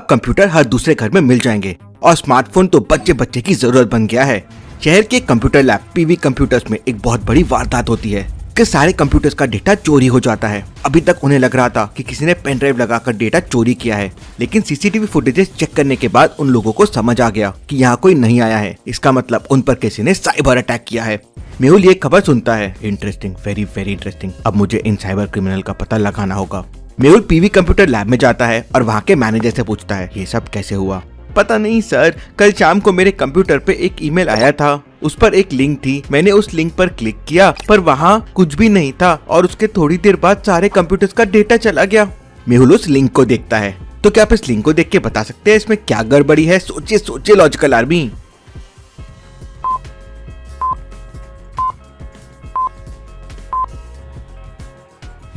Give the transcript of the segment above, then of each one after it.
Computer हर दूसरे घर में मिल जाएंगे और स्मार्टफोन तो बच्चे बच्चे की जरूरत बन गया है। शहर के कंप्यूटर लैब पीवी कंप्यूटर्स में एक बहुत बड़ी वारदात होती है कि सारे कंप्यूटर्स का डेटा चोरी हो जाता है। अभी तक उन्हें लग रहा था कि किसी ने पेन ड्राइव लगाकर डेटा चोरी किया है, लेकिन सीसीटीवी फुटेजेस चेक करने के बाद उन लोगों को समझ आ गया कि यहाँ कोई नहीं आया है। इसका मतलब उन पर किसी ने साइबर अटैक किया है। मेहुल ये खबर सुनता है, इंटरेस्टिंग, वेरी वेरी इंटरेस्टिंग, अब मुझे इन साइबर क्रिमिनल का पता लगाना होगा। मेहुल पीवी कंप्यूटर लैब में जाता है और वहाँ के मैनेजर से पूछता है, ये सब कैसे हुआ? पता नहीं सर, कल शाम को मेरे कंप्यूटर पे एक ईमेल आया था, उस पर एक लिंक थी, मैंने उस लिंक पर क्लिक किया पर वहाँ कुछ भी नहीं था और उसके थोड़ी देर बाद सारे कंप्यूटर्स का डेटा चला गया। मेहुल उस लिंक को देखता है। तो क्या आप इस लिंक को देख के बता सकते हैं इसमें क्या गड़बड़ी है? सोचिए सोचिए लॉजिकल आर्मी।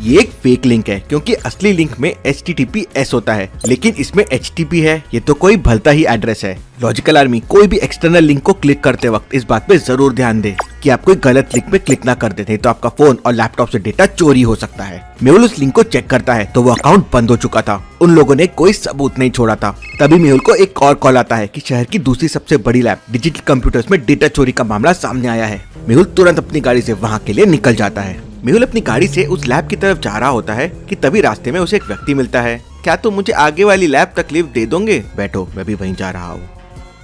ये एक फेक लिंक है क्योंकि असली लिंक में HTTPS होता है, लेकिन इसमें HTTP है। ये तो कोई भलता ही एड्रेस है। लॉजिकल आर्मी, कोई भी एक्सटर्नल लिंक को क्लिक करते वक्त इस बात पे जरूर ध्यान दे कि आप कोई गलत लिंक पे क्लिक ना कर देते, तो आपका फोन और लैपटॉप से डेटा चोरी हो सकता है। मेहुल उस लिंक को चेक करता है तो वो अकाउंट बंद हो चुका था। उन लोगों ने कोई सबूत नहीं छोड़ा था। तभी मेहुल को एक और कॉल आता है कि शहर की दूसरी सबसे बड़ी लैब डिजिटल कंप्यूटर्स में डेटा चोरी का मामला सामने आया है। मेहुल तुरंत अपनी गाड़ी से वहाँ के लिए निकल जाता है। मेहुल अपनी गाड़ी से उस लैब की तरफ जा रहा होता है कि तभी रास्ते में उसे एक व्यक्ति मिलता है। क्या तुम मुझे आगे वाली लैब तक लिफ्ट दे दोगे? बैठो, मैं भी वहीं जा रहा हूँ।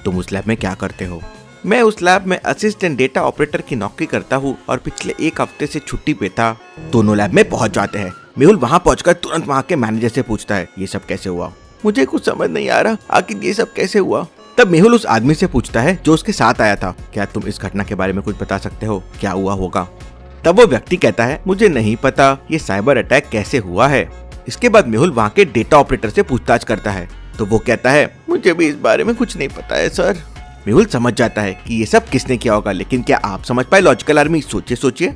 तुम उस लैब में क्या करते हो? मैं उस लैब में असिस्टेंट डेटा ऑपरेटर की नौकरी करता हूँ और पिछले एक हफ्ते से छुट्टी पे था। दोनों लैब में पहुँच जाते हैं। मेहुल वहाँ पहुँचकर तुरंत वहाँ के मैनेजर से पूछता है, ये सब कैसे हुआ? मुझे कुछ समझ नहीं आ रहा, आखिर ये सब कैसे हुआ? तब मेहुल उस आदमी से पूछता है जो उसके साथ आया था, क्या तुम इस घटना के बारे में कुछ बता सकते हो? क्या हुआ होगा? तब वो व्यक्ति कहता है, मुझे नहीं पता ये साइबर अटैक कैसे हुआ है। इसके बाद मेहुल वहाँ के डेटा ऑपरेटर से पूछताछ करता है तो वो कहता है, मुझे भी इस बारे में कुछ नहीं पता है सर। मेहुल समझ जाता है कि ये सब किसने किया होगा, लेकिन क्या आप समझ पाए लॉजिकल आर्मी? सोचिए सोचिए।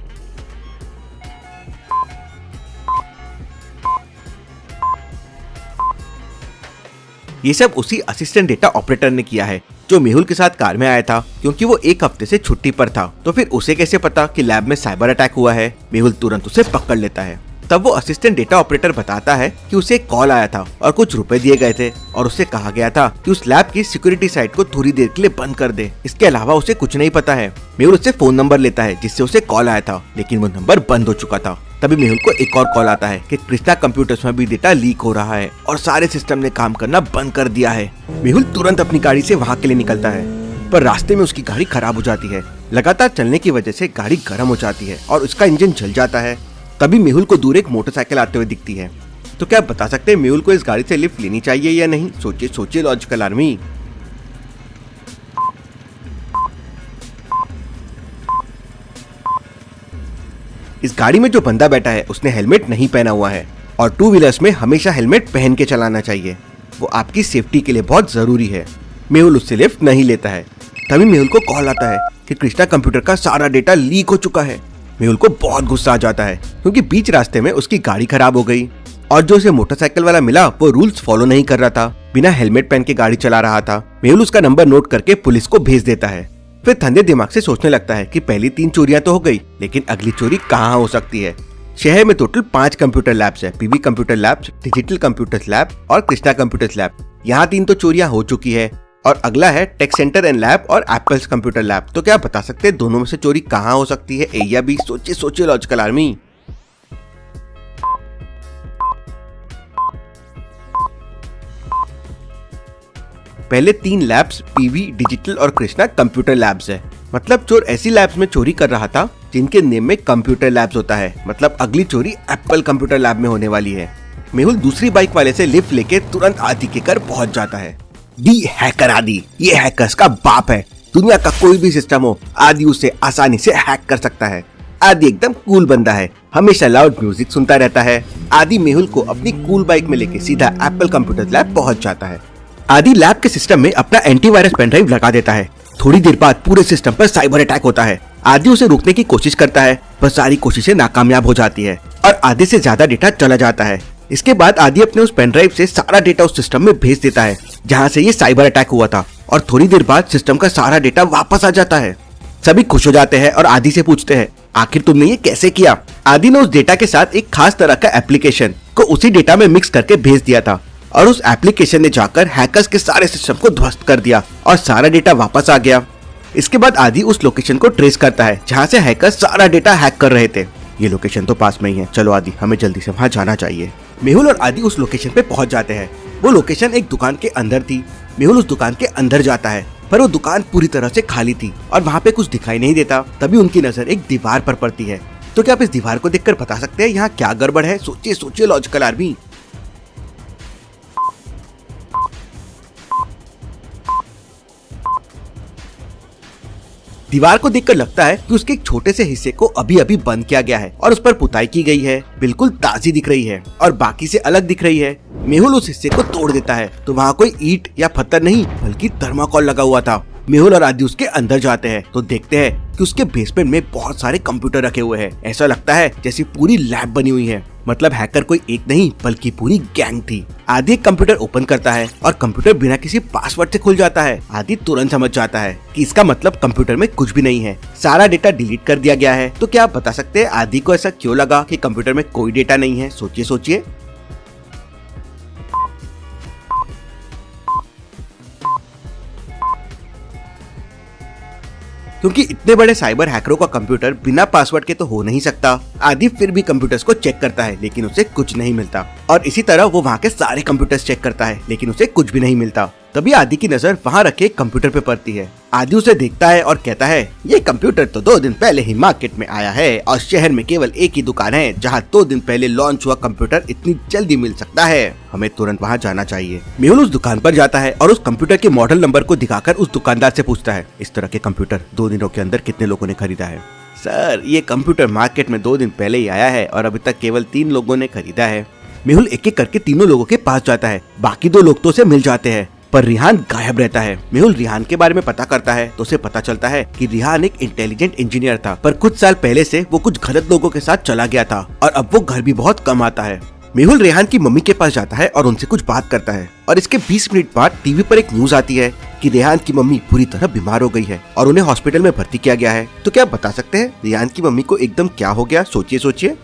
ये सब उसी असिस्टेंट डेटा ऑपरेटर ने किया है जो मेहुल के साथ कार में आया था, क्योंकि वो एक हफ्ते से छुट्टी पर था। तो फिर उसे कैसे पता कि लैब में साइबर अटैक हुआ है? मेहुल तुरंत उसे पकड़ लेता है। तब वो असिस्टेंट डेटा ऑपरेटर बताता है कि उसे एक कॉल आया था और कुछ रुपए दिए गए थे और उससे कहा गया था कि उस लैब की सिक्योरिटी साइट को थोड़ी देर के लिए बंद कर दे। इसके अलावा उसे कुछ नहीं पता है। मेहुल उससे फोन नंबर लेता है जिससे उसे कॉल आया था, लेकिन वो नंबर बंद हो चुका था। तभी मेहुल को एक और कॉल आता है कि कृष्णा कंप्यूटर्स में भी डेटा लीक हो रहा है और सारे सिस्टम ने काम करना बंद कर दिया है। मेहुल तुरंत अपनी गाड़ी से वहाँ के लिए निकलता है, पर रास्ते में उसकी गाड़ी खराब हो जाती है। लगातार चलने की वजह से गाड़ी गर्म हो जाती है और उसका इंजन जल जाता है। तभी मेहुल को दूर एक मोटरसाइकिल आते हुए दिखती है। तो क्या आप बता सकते हैं मेहुल को इस गाड़ी से लिफ्ट लेनी चाहिए या नहीं? सोचिए सोचिए लॉजिकल आर्मी। इस गाड़ी में जो बंदा बैठा है उसने हेलमेट नहीं पहना हुआ है और टू व्हीलर्स में हमेशा हेलमेट पहन के चलाना चाहिए, वो आपकी सेफ्टी के लिए बहुत जरूरी है। मेहुल उससे लिफ्ट नहीं लेता है। तभी मेहुल को कॉल आता है कि कृष्णा कंप्यूटर का सारा डेटा लीक हो चुका है। मेहुल को बहुत गुस्सा आ जाता है क्योंकि बीच रास्ते में उसकी गाड़ी खराब हो गई और जो उसे मोटरसाइकिल वाला मिला वो रूल्स फॉलो नहीं कर रहा था, बिना हेलमेट पहन के गाड़ी चला रहा था। मेहुल उसका नंबर नोट करके पुलिस को भेज देता है। फिर ठंडे दिमाग से सोचने लगता है कि पहली 3 चोरियां तो हो गई, लेकिन अगली चोरी कहाँ हो सकती है। शहर में टोटल 5 कंप्यूटर लैब्स है, PV computer labs, digital computers lab और कृष्णा कंप्यूटर्स लैब। यहाँ 3 तो चोरियां हो चुकी है और अगला है टेक सेंटर एंड लैब और एप्पल्स कंप्यूटर लैब। तो क्या बता सकते हैं दोनों में से चोरी कहाँ हो सकती है? ए या बी? सोचिए सोचिए लॉजिकल आर्मी। पहले 3 लैब्स पीवी, डिजिटल और कृष्णा कंप्यूटर लैब्स है। मतलब चोर ऐसी लैब्स में चोरी कर रहा था जिनके नेम में कंप्यूटर लैब्स होता है। मतलब अगली चोरी एप्पल कंप्यूटर लैब में होने वाली है। मेहुल दूसरी बाइक वाले से लिफ्ट लेके तुरंत आदि के घर पहुंच जाता है। दी हैकर आदि, ये हैकर्स का बाप है। दुनिया का कोई भी सिस्टम हो, आदि उसे आसानी से हैक कर सकता है। आदि एकदम कूल बंदा है, हमेशा लाउड म्यूजिक सुनता रहता है। आदि मेहुल को अपनी कूल बाइक में लेके सीधा एप्पल कंप्यूटर लैब पहुंच जाता है। आदि लैब के सिस्टम में अपना एंटीवायरस पेन ड्राइव लगा देता है। थोड़ी देर बाद पूरे सिस्टम पर साइबर अटैक होता है। आदि उसे रोकने की कोशिश करता है पर सारी कोशिशें नाकामयाब हो जाती है और आधे से ज्यादा डेटा चला जाता है। इसके बाद आदि अपने उस पेन ड्राइव से सारा डेटा उस सिस्टम में भेज देता है जहाँ से ये साइबर अटैक हुआ था और थोड़ी देर बाद सिस्टम का सारा डेटा वापस आ जाता है। सभी खुश हो जाते हैं और आदि से पूछते हैं, आखिर तुमने ये कैसे किया? आदि ने उस डेटा के साथ एक खास तरह का एप्लीकेशन को उसी डेटा में मिक्स करके भेज दिया था और उस एप्लीकेशन ने जाकर हैकर्स के सारे सिस्टम को ध्वस्त कर दिया और सारा डेटा वापस आ गया। इसके बाद आदि उस लोकेशन को ट्रेस करता है जहाँ से हैकर्स सारा डेटा हैक कर रहे थे। ये लोकेशन तो पास में ही है, चलो आदि हमें जल्दी से वहाँ जाना चाहिए। मेहुल और आदि उस लोकेशन पे पहुँच जाते हैं। वो लोकेशन एक दुकान के अंदर थी। मेहुल उस दुकान के अंदर जाता है पर वो दुकान पूरी तरह से खाली थी और वहाँ पे कुछ दिखाई नहीं देता। तभी उनकी नजर एक दीवार पर पड़ती है। तो क्या आप इस दीवार को देखकर बता सकते हैं यहाँ क्या गड़बड़ है? सोचिए सोचिए लॉजिकल आर्मी। दीवार को देखकर लगता है कि उसके एक छोटे से हिस्से को अभी अभी बंद किया गया है और उस पर पुताई की गई है। बिल्कुल ताजी दिख रही है और बाकी से अलग दिख रही है। मेहुल उस हिस्से को तोड़ देता है तो वहाँ कोई ईंट या पत्थर नहीं बल्कि थर्माकोल लगा हुआ था। मेहुल और आदि उसके अंदर जाते हैं तो देखते हैं कि उसके बेसमेंट में बहुत सारे कंप्यूटर रखे हुए हैं। ऐसा लगता है जैसे पूरी लैब बनी हुई है। मतलब हैकर कोई एक नहीं बल्कि पूरी गैंग थी। आदि एक कंप्यूटर ओपन करता है और कंप्यूटर बिना किसी पासवर्ड से खुल जाता है। आदि तुरंत समझ जाता है कि इसका मतलब कंप्यूटर में कुछ भी नहीं है, सारा डेटा डिलीट कर दिया गया है। तो क्या आप बता सकते हैं आदि को ऐसा क्यों लगा कि कंप्यूटर में कोई डेटा नहीं है? सोचिए सोचिए। क्योंकि इतने बड़े साइबर हैकरों का कंप्यूटर बिना पासवर्ड के तो हो नहीं सकता। आदि फिर भी कंप्यूटर्स को चेक करता है लेकिन उसे कुछ नहीं मिलता और इसी तरह वो वहाँ के सारे कंप्यूटर्स चेक करता है लेकिन उसे कुछ भी नहीं मिलता। तभी आदि की नजर वहाँ रखे कंप्यूटर पे पड़ती है। आदि उसे देखता है और कहता है ये कंप्यूटर तो 2 दिन पहले ही मार्केट में आया है और शहर में केवल एक ही दुकान है जहाँ 2 दिन पहले लॉन्च हुआ कंप्यूटर इतनी जल्दी मिल सकता है। हमें तुरंत वहाँ जाना चाहिए। मेहुल उस दुकान पर जाता है और उस कंप्यूटर के मॉडल नंबर को दिखाकर उस दुकानदार से पूछता है इस तरह के कंप्यूटर 2 दिनों के अंदर कितने लोगों ने खरीदा है? सर ये कंप्यूटर मार्केट में 2 दिन पहले ही आया है और अभी तक केवल 3 लोगों ने खरीदा है। मेहुल एक एक करके तीनों लोगों के पास जाता है। बाकी 2 लोग तो उसे मिल जाते हैं पर रिहान गायब रहता है। मेहुल रिहान के बारे में पता करता है तो उसे पता चलता है कि रिहान एक इंटेलिजेंट इंजीनियर था पर कुछ साल पहले से वो कुछ गलत लोगों के साथ चला गया था और अब वो घर भी बहुत कम आता है। मेहुल रेहान की मम्मी के पास जाता है और उनसे कुछ बात करता है और इसके 20 मिनट बाद टीवी पर एक न्यूज आती है कि रेहान की मम्मी पूरी तरह बीमार हो गई है और उन्हें हॉस्पिटल में भर्ती किया गया है। तो क्या आप बता सकते हैं रेहान की मम्मी को एकदम क्या हो गया? सोचिए सोचिए।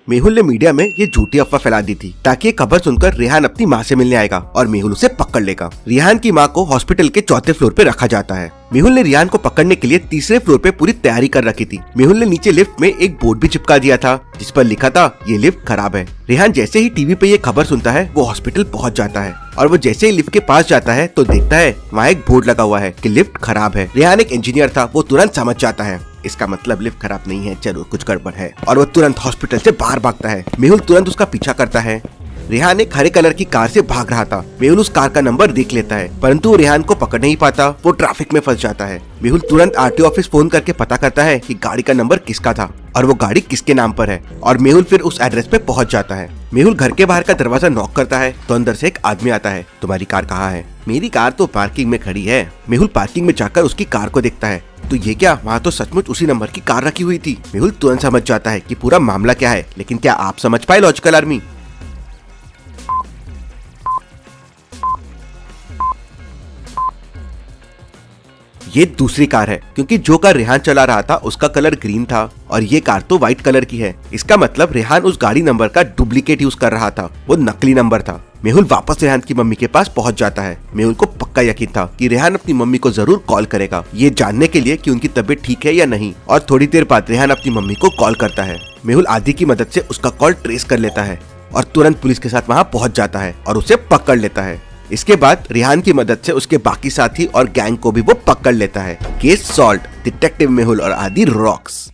मेहुल ने मीडिया में ये झूठी अफवाह फैला दी थी ताकि ये खबर सुनकर रेहान अपनी माँ से मिलने आएगा और मेहुल उसे पकड़ लेगा। रेहान की माँ को हॉस्पिटल के 4थे फ्लोर पे रखा जाता है। मेहुल ने रेहान को पकड़ने के लिए 3रे फ्लोर पे पूरी तैयारी कर रखी थी। मेहुल ने नीचे लिफ्ट में एक बोर्ड भी चिपका दिया था जिस पर लिखा था ये लिफ्ट खराब है। रेहान जैसे ही टीवी पे ये खबर सुनता है वो हॉस्पिटल पहुँच जाता है और वो जैसे ही लिफ्ट के पास जाता है तो देखता है वहाँ एक बोर्ड लगा हुआ है कि लिफ्ट खराब है। रेहान एक इंजीनियर था, वो तुरंत समझ जाता है इसका मतलब लिफ्ट खराब नहीं है, चलो कुछ गड़बड़ है और वो तुरंत हॉस्पिटल से बाहर भागता है। मेहुल तुरंत उसका पीछा करता है। रेहान एक हरे कलर की कार से भाग रहा था। मेहुल उस कार का नंबर देख लेता है परंतु वो रेहान को पकड़ नहीं पाता, वो ट्रैफिक में फंस जाता है। मेहुल तुरंत आरटीओ ऑफिस फोन करके पता करता है कि गाड़ी का नंबर किसका था और वो गाड़ी किसके नाम पर है और मेहुल फिर उस एड्रेस पे पहुंच जाता है। मेहुल घर के बाहर का दरवाजा नॉक करता है तो अंदर से एक आदमी आता है। तुम्हारी कार कहाँ है? मेरी कार तो पार्किंग में खड़ी है। मेहुल पार्किंग में जाकर उसकी कार को देखता है तो ये क्या, वहाँ तो सचमुच उसी नंबर की कार रखी हुई थी। मेहुल तुरंत समझ जाता है कि पूरा मामला क्या है, लेकिन क्या आप समझ पाए लॉजिकल आर्मी? ये दूसरी कार है क्योंकि जो कार रेहान चला रहा था उसका कलर ग्रीन था और ये कार तो व्हाइट कलर की है। इसका मतलब रेहान उस गाड़ी नंबर का डुप्लीकेट यूज कर रहा था, वो नकली नंबर था। मेहुल वापस रेहान की मम्मी के पास पहुंच जाता है। मेहुल को पक्का यकीन था कि रेहान अपनी मम्मी को जरूर कॉल करेगा, ये जानने के लिए कि उनकी तबीयत ठीक है या नहीं। और थोड़ी देर बाद रेहान अपनी मम्मी को कॉल करता है। मेहुल आदि की मदद से उसका कॉल ट्रेस कर लेता है और तुरंत पुलिस के साथ वहाँ पहुँच जाता है और उसे पकड़ लेता है। इसके बाद रेहान की मदद से उसके बाकी साथी और गैंग को भी वो पकड़ लेता है। केस सॉल्व, डिटेक्टिव मेहुल और आदि रॉक्स।